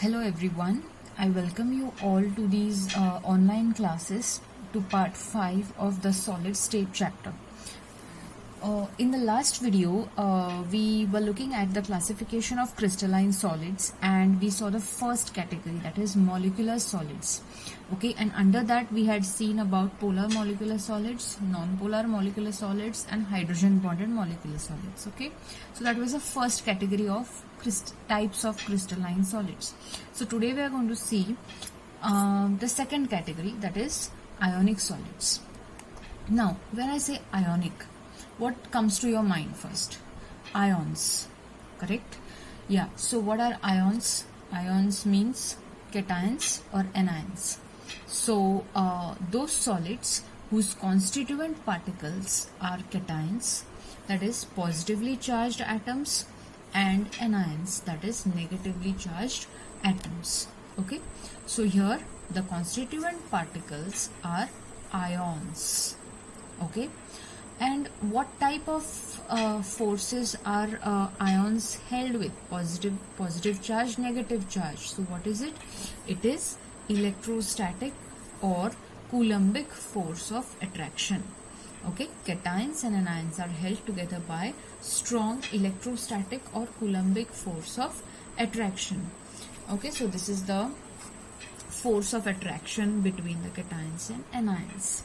Hello everyone, I welcome you all to these online classes to part 5 of the solid state chapter. In the last video, we were looking at the classification of crystalline solids and we saw the first category, that is molecular solids. Okay, and under that we had seen about polar molecular solids, non-polar molecular solids and hydrogen bonded molecular solids. Okay, so that was the first category of types of crystalline solids. So today we are going to see the second category, that is ionic solids. Now when I say ionic, what comes to your mind first? Ions, correct? Yeah, so what are ions? Ions means cations or anions. So those solids whose constituent particles are cations, that is positively charged atoms, and anions, that is negatively charged atoms. Okay, so here the constituent particles are ions. Okay, and what type of forces are ions held with? Positive charge, negative charge. So what is it? It is electrostatic or Coulombic force of attraction. Okay, cations and anions are held together by strong electrostatic or Coulombic force of attraction. Okay, so this is the force of attraction between the cations and anions.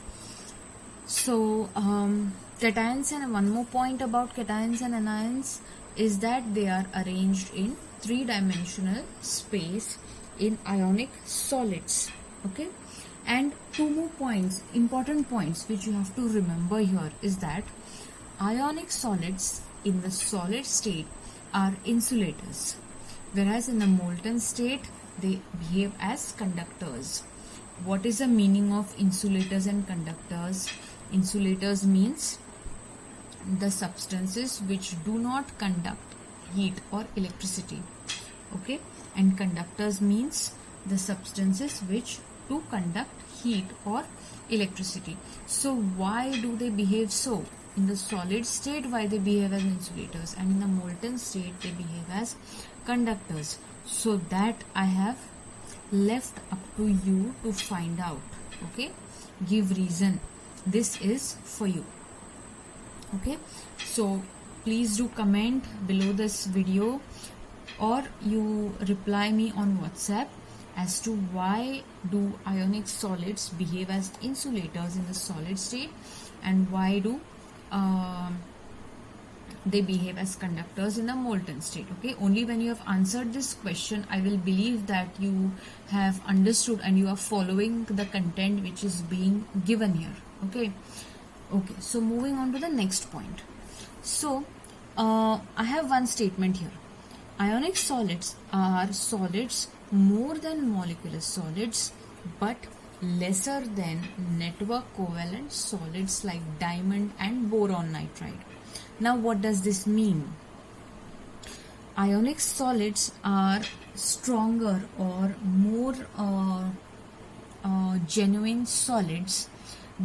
So cations, and one more point about cations and anions is that they are arranged in three-dimensional space in ionic solids. Okay, and two more points, important points which you have to remember here is that ionic solids in the solid state are insulators, whereas in the molten state they behave as conductors. What is the meaning of insulators and conductors? Insulators means the substances which do not conduct heat or electricity. Okay, and conductors means the substances which do conduct heat or electricity. So why do they behave so? In the solid state, why they behave as insulators, and in the molten state they behave as conductors? So that I have left up to you to find out. Okay, give reason. This is for you. Okay, so please do comment below this video or you reply me on WhatsApp as to why do ionic solids behave as insulators in the solid state and why do they behave as conductors in the molten state. Okay, only when you have answered this question I will believe that you have understood and you are following the content which is being given here. Okay, so moving on to the next point. So I have one statement here. Ionic solids are solids more than molecular solids but lesser than network covalent solids like diamond and boron nitride. Now what does this mean? Ionic solids are stronger or more genuine solids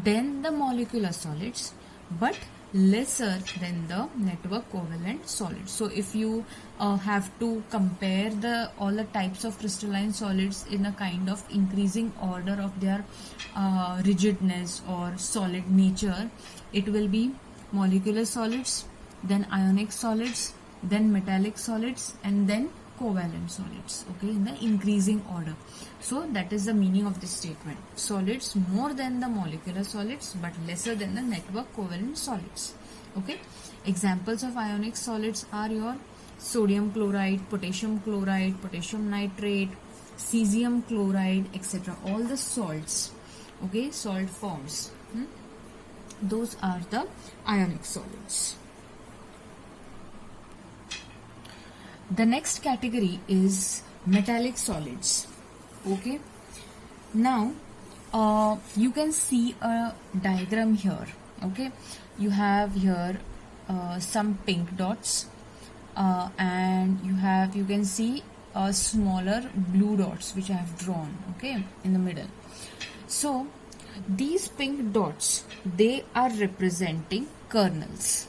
than the molecular solids but lesser than the network covalent solids. So if you have to compare all the types of crystalline solids in a kind of increasing order of their rigidness or solid nature, it will be molecular solids, then ionic solids, then metallic solids, and then covalent solids. Okay, in the increasing order. So that is the meaning of this statement. Solids more than the molecular solids but lesser than the network covalent solids. Okay, examples of ionic solids are your sodium chloride, potassium nitrate, cesium chloride, etc. All the salts. Okay, salt forms. Those are the ionic solids. The next category is metallic solids. Okay, now you can see a diagram here. Okay, you have here some pink dots and you can see smaller blue dots which I have drawn, okay, in the middle. So these pink dots, they are representing kernels.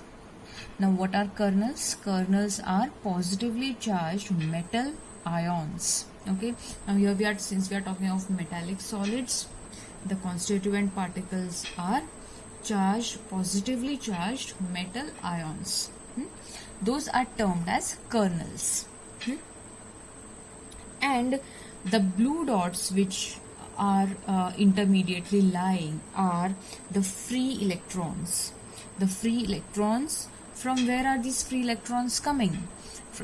Now what are kernels? Kernels are positively charged metal ions. Okay, now here we are, since we are talking of metallic solids, the constituent particles are positively charged metal ions. Those are termed as kernels. And the blue dots which are intermediately lying are the free electrons. The free electrons, from where are these free electrons coming?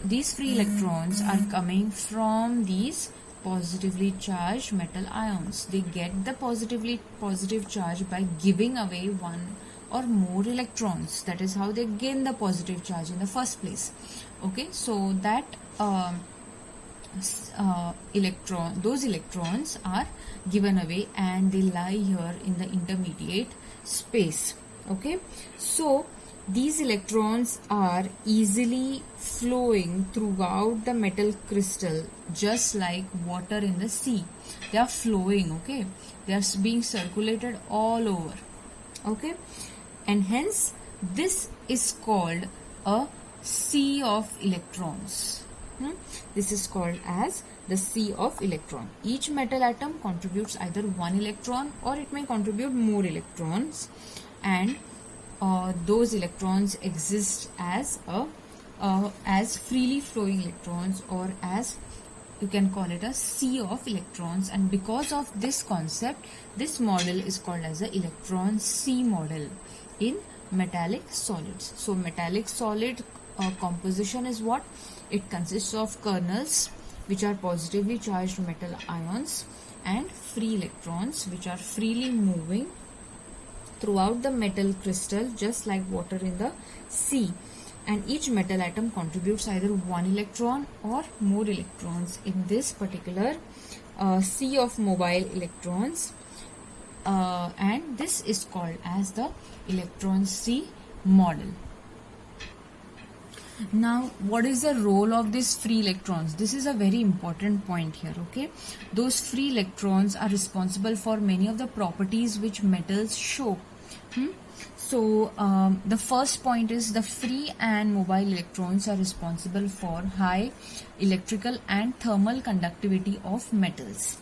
These free electrons are coming from these positively charged metal ions. They get the positive charge by giving away one or more electrons. That is how they gain the positive charge in the first place. Okay, so that those electrons are given away and they lie here in the intermediate space. Okay, so these electrons are easily flowing throughout the metal crystal, just like water in the sea. They are flowing. Okay, they are being circulated all over. Okay, and hence this is called a sea of electrons. This is called as the sea of electron. Each metal atom contributes either one electron or it may contribute more electrons, and those electrons exist as freely flowing electrons, or as you can call it a sea of electrons. And because of this concept, this model is called as the electron sea model in metallic solids. So metallic solid composition is what? It consists of kernels, which are positively charged metal ions, and free electrons, which are freely moving throughout the metal crystal, just like water in the sea. And each metal atom contributes either one electron or more electrons in this particular sea of mobile electrons, and this is called as the electron sea model. Now, what is the role of these free electrons? This is a very important point here. Okay, those free electrons are responsible for many of the properties which metals show. So the first point is the free and mobile electrons are responsible for high electrical and thermal conductivity of metals.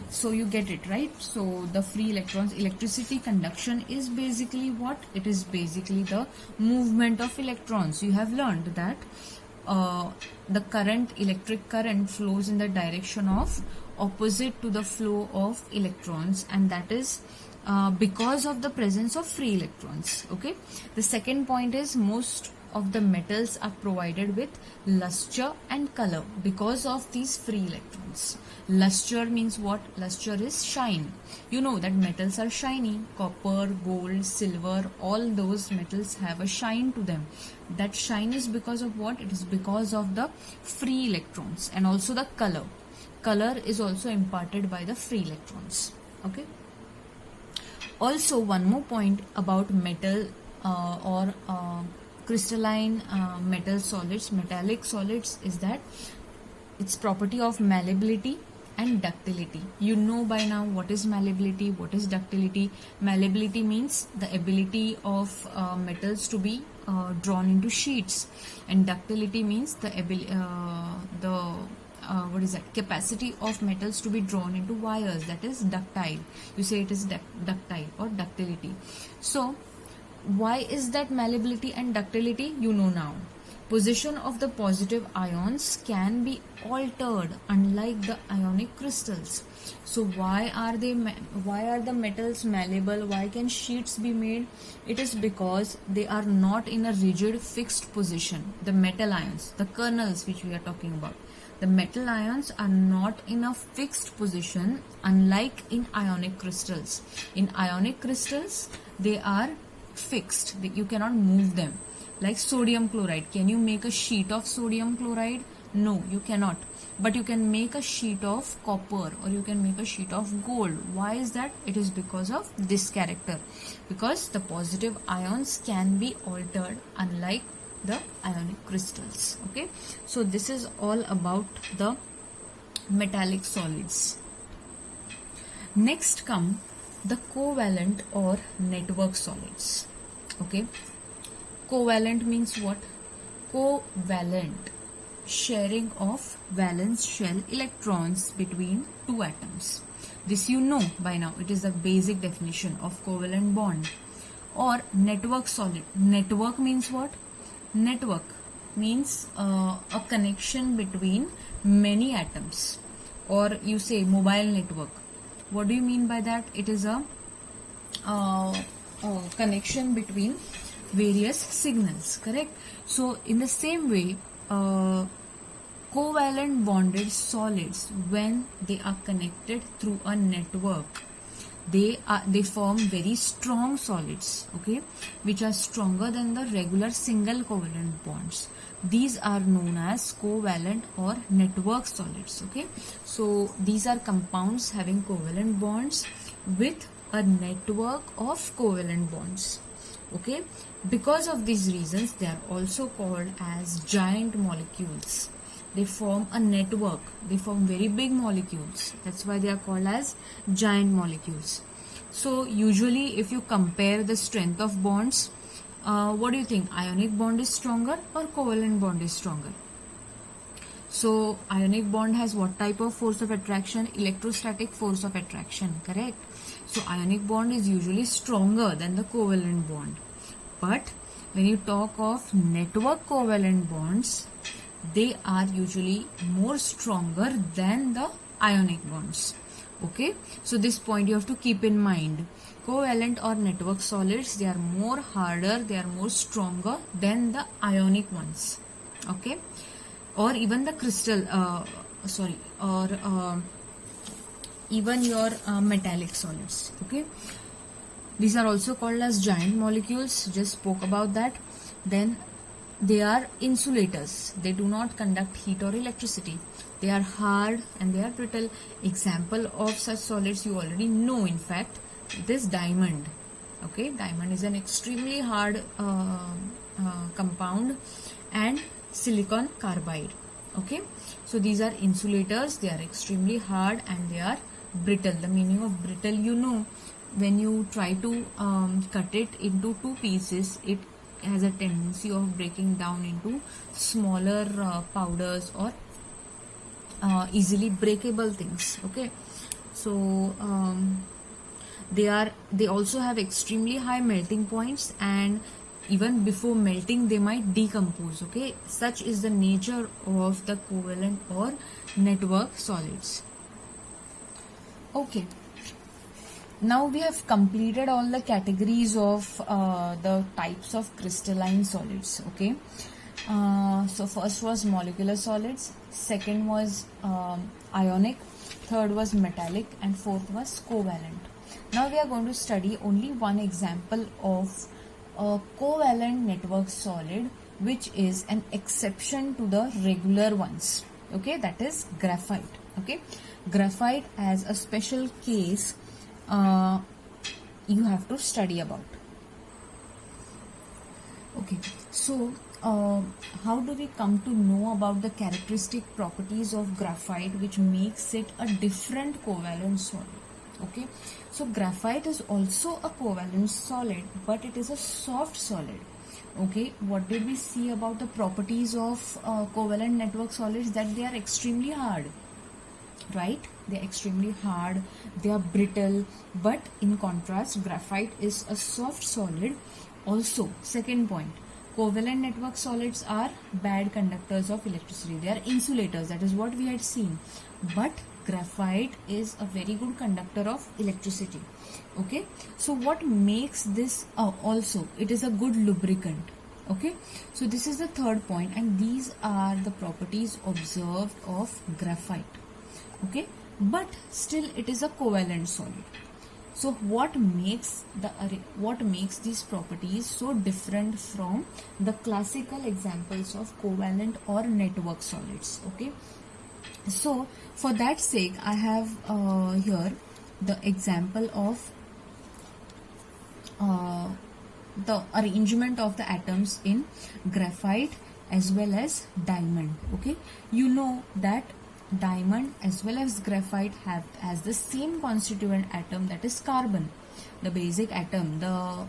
So you get it, right? So the free electrons, electricity conduction is basically what? It is basically the movement of electrons. You have learned that the electric current flows in the direction of opposite to the flow of electrons, and that is because of the presence of free electrons. Okay. The second point is most of the metals are provided with luster and color because of these free electrons. Luster means what? Luster is shine. You know that metals are shiny. Copper, gold, silver, all those metals have a shine to them. That shine is because of what? It is because of the free electrons, and also the color. Color is also imparted by the free electrons. Okay. Also, one more point about metal or crystalline metal solids, metallic solids, is that its property of malleability and ductility. You know by now what is malleability, what is ductility. Malleability means the ability of metals to be drawn into sheets, and ductility means the capacity of metals to be drawn into wires. That is ductile. You say it is ductile or ductility. So why is that malleability and ductility? You know now. Position of the positive ions can be altered, unlike the ionic crystals. So why are the metals malleable? Why can sheets be made? It is because they are not in a rigid fixed position. The metal ions, the kernels which we are talking about, the metal ions are not in a fixed position, unlike in ionic crystals. In ionic crystals, they are fixed. You cannot move them. Like sodium chloride. Can you make a sheet of sodium chloride? No, you cannot. But you can make a sheet of copper, or you can make a sheet of gold. Why is that? It is because of this character. Because the positive ions can be altered, unlike the ionic crystals. Okay. So this is all about the metallic solids. Next come the covalent or network solids. Okay. Covalent means what? Covalent. sharing of valence shell electrons between two atoms. This you know by now. It is the basic definition of covalent bond. Or network solid. Network means what? Network means a connection between many atoms, or you say mobile network. What do you mean by that? It is a connection between various signals, correct? So in the same way, covalent bonded solids, when they are connected through a network, they form very strong solids, okay, which are stronger than the regular single covalent bonds. These are known as covalent or network solids, okay. So these are compounds having covalent bonds with a network of covalent bonds, okay. Because of these reasons, they are also called as giant molecules. They form a network. They form very big molecules. That's why they are called as giant molecules. So usually if you compare the strength of bonds, what do you think? Ionic bond is stronger or covalent bond is stronger? So ionic bond has what type of force of attraction? Electrostatic force of attraction, correct? So ionic bond is usually stronger than the covalent bond. But when you talk of network covalent bonds, they are usually more stronger than the ionic bonds, okay. So this point you have to keep in mind. Covalent or network solids, they are more harder, they are more stronger than the ionic ones, okay. Or even the crystal even your metallic solids, okay. These are also called as giant molecules. Just spoke about that. Then they are insulators. They do not conduct heat or electricity. They are hard and they are brittle. Example of such solids you already know, in fact, this diamond. Okay, diamond is an extremely hard compound, and silicon carbide. Okay, so these are insulators. They are extremely hard and they are brittle. The meaning of brittle, you know, when you try to cut it into two pieces, it has a tendency of breaking down into smaller powders or easily breakable things, okay. So they also have extremely high melting points, and even before melting they might decompose, okay. Such is the nature of the covalent or network solids, okay. Now we have completed all the categories of the types of crystalline solids, okay. So first was molecular solids, second was ionic, third was metallic, and fourth was covalent. Now we are going to study only one example of a covalent network solid, which is an exception to the regular ones, okay, that is graphite, okay. Graphite as a special case you have to study about. Okay, so how do we come to know about the characteristic properties of graphite which makes it a different covalent solid? Okay, so graphite is also a covalent solid, but it is a soft solid. Okay, what did we see about the properties of covalent network solids? That they are extremely hard, right? They are extremely hard, they are brittle, but in contrast graphite is a soft solid. Also, second point, covalent network solids are bad conductors of electricity. They are insulators, that is what we had seen, but graphite is a very good conductor of electricity, okay. So what makes this also, it is a good lubricant, okay. So this is the third point, and these are the properties observed of graphite, okay, but still it is a covalent solid. So what makes these properties so different from the classical examples of covalent or network solids, okay. So for that sake I have here the example of the arrangement of the atoms in graphite as well as diamond, okay. You know that diamond as well as graphite has the same constituent atom, that is carbon, the basic atom, the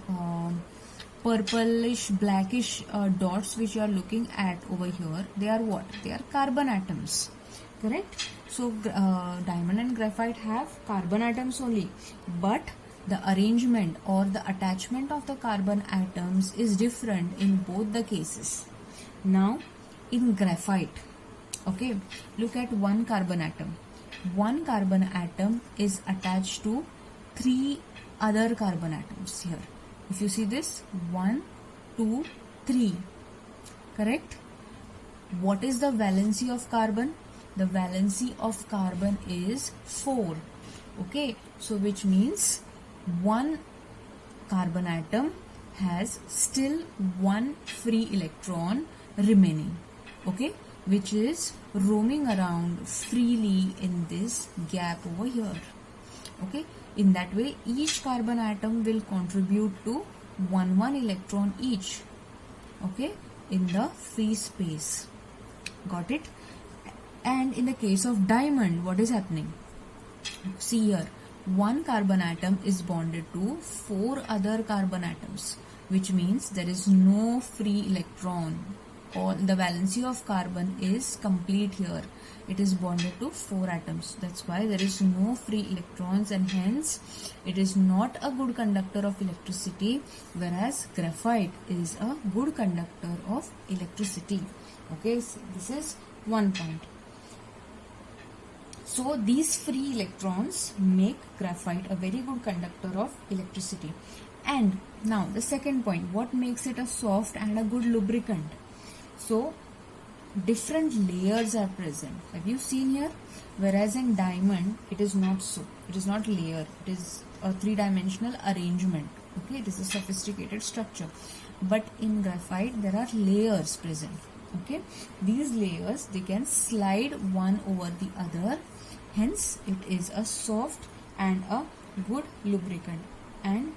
purplish blackish dots which you are looking at over here, they are what? They are carbon atoms, correct? So diamond and graphite have carbon atoms only, but the arrangement or the attachment of the carbon atoms is different in both the cases. Now in graphite, okay, look at one carbon atom. One carbon atom is attached to 3 other carbon atoms here. If you see this, 1, 2, 3, correct? What is the valency of carbon? The valency of carbon is 4, okay? So which means one carbon atom has still one free electron remaining, okay, which is roaming around freely in this gap over here, okay. In that way, each carbon atom will contribute to one electron each, okay, in the free space. Got it? And in the case of diamond, what is happening? See here, one carbon atom is bonded to 4 other carbon atoms, which means there is no free electron. All the valency of carbon is complete here. It is bonded to 4 atoms. That's why there is no free electrons, and hence it is not a good conductor of electricity, whereas graphite is a good conductor of electricity. Okay, so this is one point. So these free electrons make graphite a very good conductor of electricity. And now the second point, what makes it a soft and a good lubricant? So different layers are present. Have you seen here? Whereas in diamond, it is not so. It is not layer. It is a 3-dimensional arrangement. Okay, it is a sophisticated structure. But in graphite, there are layers present. Okay, these layers, they can slide one over the other. Hence, it is a soft and a good lubricant. And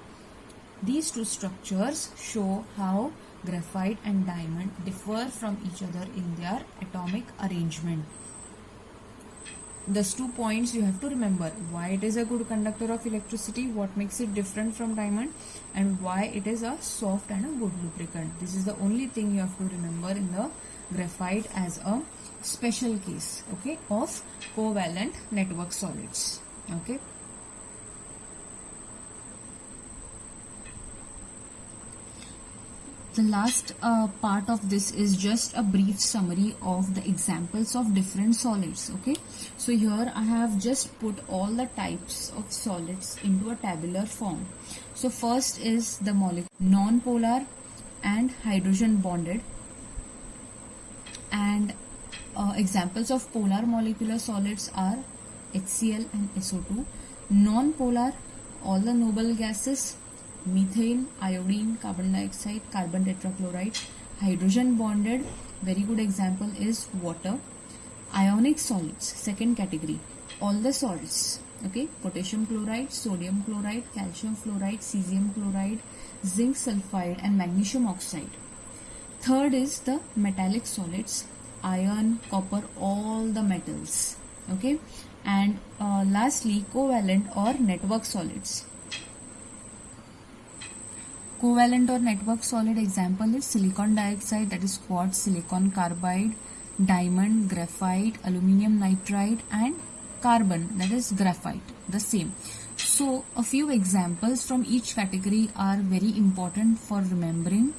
these two structures show how graphite and diamond differ from each other in their atomic arrangement. These 2 points you have to remember: why it is a good conductor of electricity, what makes it different from diamond, and why it is a soft and a good lubricant. This is the only thing you have to remember in the graphite as a special case, okay, of covalent network solids. Okay. The last part of this is just a brief summary of the examples of different solids. Okay, so here I have just put all the types of solids into a tabular form. So first is the molecule non-polar and hydrogen bonded, and examples of polar molecular solids are HCl and SO2. Non-polar, all the noble gases: methane, iodine, carbon dioxide, carbon tetrachloride. Hydrogen bonded, very good example is water. Ionic solids, second category, all the salts, okay, potassium chloride, sodium chloride, calcium fluoride, cesium chloride, zinc sulfide, and magnesium oxide. Third is the metallic solids: iron, copper, all the metals, okay. And lastly, covalent or network solids. Covalent or network solid example is silicon dioxide, that is quartz, silicon carbide, diamond, graphite, aluminum nitride, and carbon, that is graphite, the same. So a few examples from each category are very important for remembering